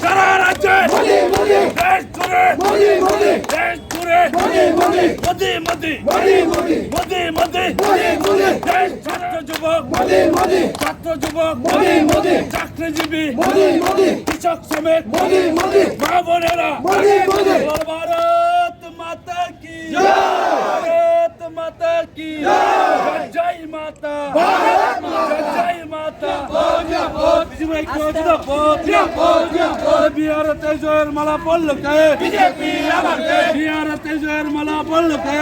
সারা রাজ্যে দেশ জুড়ে দেশ জুড়ে মোদি দেশ ছাত্র যুবক চাকরিজীবী কৃষক শ্রমিক মা বোনেরা ভারত মাতা কি ভারত মাতা কি জয় মাতা জয় মাতা বিহার তেজয়ের মালা পড়ল কে বিহার তেজয়ের মালা পড়ল কে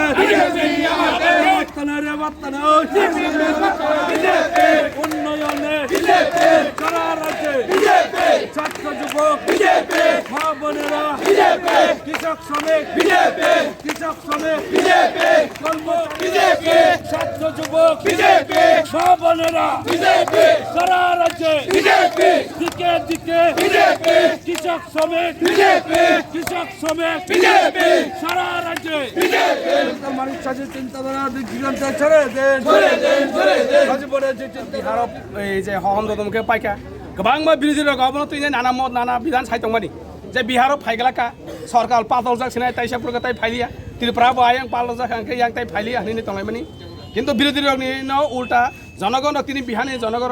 উন্নয়নে সারা রাজ্যে ছাত্র যুবক মা বোনেরা কৃষক শ্রমিক ছাত্র যুবক মা বোনেরা সারা রাজ্যে দিকে দিকে কৃষক শ্রমিক সারা রাজ্যে মানুষ চিন্তাধারা ছেড়ে দেন এই যে হহন্দমকে পাইকা गोबां बिरोधी गावनो तुझे नाना बिधान साइतंगमानी जे बिहार फाइगलाका सरकार पातल जाक सिनाय ताइसाफोरखौ ताइ फाइलिया त्रिपुराबो आयं पातल जाक आंखे यां ताइ फाइलिया हनिनि तंलायमानी किन्तु बिरोधी रगनि न उल्टा जनगण तिनि बिहानि जनगण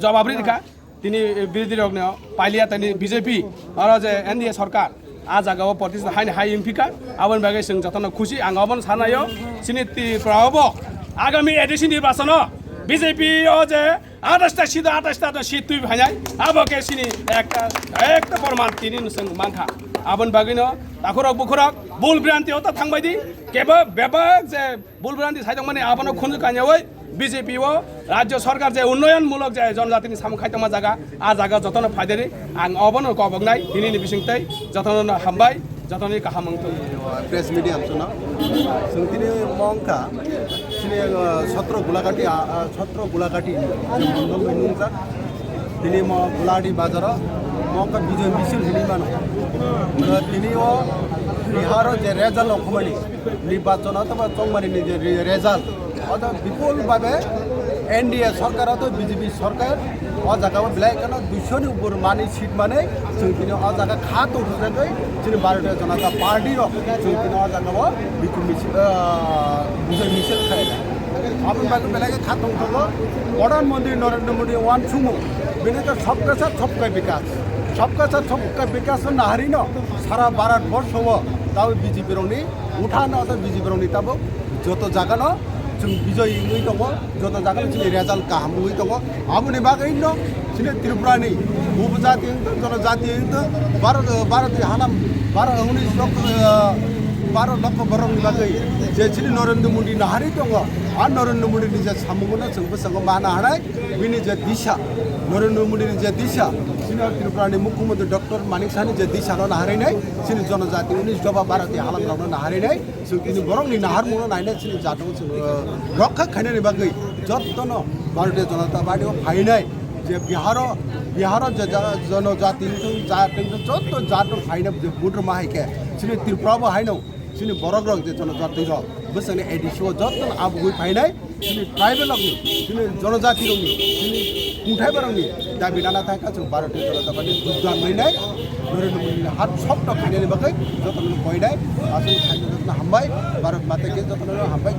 जवाबरि दिखा तिनि बिरोधी रगनि पाइलिया तनि बीजेपी आरो जे एनडीए सरकार आ जागाव प्रतिष्ठा हाइ एमपिका आबन बागै जों जतन खुशी आं अबन सानायो सिनि त्रिपुराबो आगामी एडिसि निर्वाचन बीजेपी जे 28টা সিট তুই ভাইনাই আবকে সিনি একটা প্রমাণ তিনি जों मानखा आबन बागैनो दाखरक बुखरक बुल भ्रान्तियाव ता थांबायदि केबो बेबाक जे बुल भ्रान्ति साइदंमाने आबनो खुनजु कान्यावै बीजेपी ओ राज्य सरकार जे उन्नयनमूलक जे जनजातिनि सामु खायतमा जागा आ जागा जतन फायदारि आं अबनो कबगनाय दिनैनि बिसिंतै जतन हामबाय जतननि काहामंतु प्रेस मीडिया सुना संतिनि मंका सिनि छत्र गुलाकाटी मंडल नुंजा दिनै म गुलाडी बाजार मका विजय मिছিল हिनिमानो दिनै ओ बिहार जे रेजाल्ट अखमानि निर्वाचन अथवा चंमारिनि जे रेजाल्ट अथवा विपुल भावे एनडीए सरकार तो बीजेपी सरकार अ जागाव ब्लैक 200 नि ऊपर मानि सीट माने जों दिनै अ जागा खात उठ्दै जोंनि भारतीय जनता पार्टी र जों दिनै अ जागाव विजय मिছিল खायला अपन बागु ब्लैक खात उठ्दै प्रधानमंत्री नरेंद्र मोदी वान छुमु बेनिका सबका साथ सबका विकास नाहारी न सारा भारतवर्ष हो ताव बीजेपी रंनि उठान अथवा बीजेपी रंनि ताबो जतो जागा न जों विजय हुई दङ जतो जागा जोंनि रेजाल्ट गाहाम हुई दङ आबुनि बागैनो जोंनि त्रिपुरानि उपजाति जनजाति भारत हालाम 12 लक्ष बरंनि बागै जे जोंनि नरेंद्र मोदी नाहारी दङ आ नरेंद्र मोदीनि जे सामुगुना जों बेसां माना हानाय बिनि जे दिशा नरेंद्र मोदीनि जे दिशा जोंनि त्रिपुरानि मुख्यमंत्री डॉक्टर मानिक साहनि जे दिशा नाहारिनाय जोंनि जनजाति 19 जबा भारतीय हालामफ्रावनो नाहारिनाय जों दिनै बरंनि नाहारमुनो नायनाय जोंनि जादों जों रक्षा खायनायनि बागै जतन भारतीय जनता पार्टी फायनाय जे बिहार जे जनजाति जत जादों फायनाय जे बुद्र माहायके जोंनि त्रिपुराबो हायनो जोंनि बरग्रग जे जनजाति र बोसोरनि एडिसिव जतन आबुगै फायनाय जोंनि ट्राइबेल जोंनि जनजाति रंनि जोंनि खुंथायफोरनि दाबि लाना थाखा जों भारतीय जनता पार्टी जुद्धान लैनाय नरेंद्र मोदीनि हात सप्त खायनायनि बागै जतन फैनाय आसोल खायनो जतन हामबाय भारत माता के जतन हामबाय।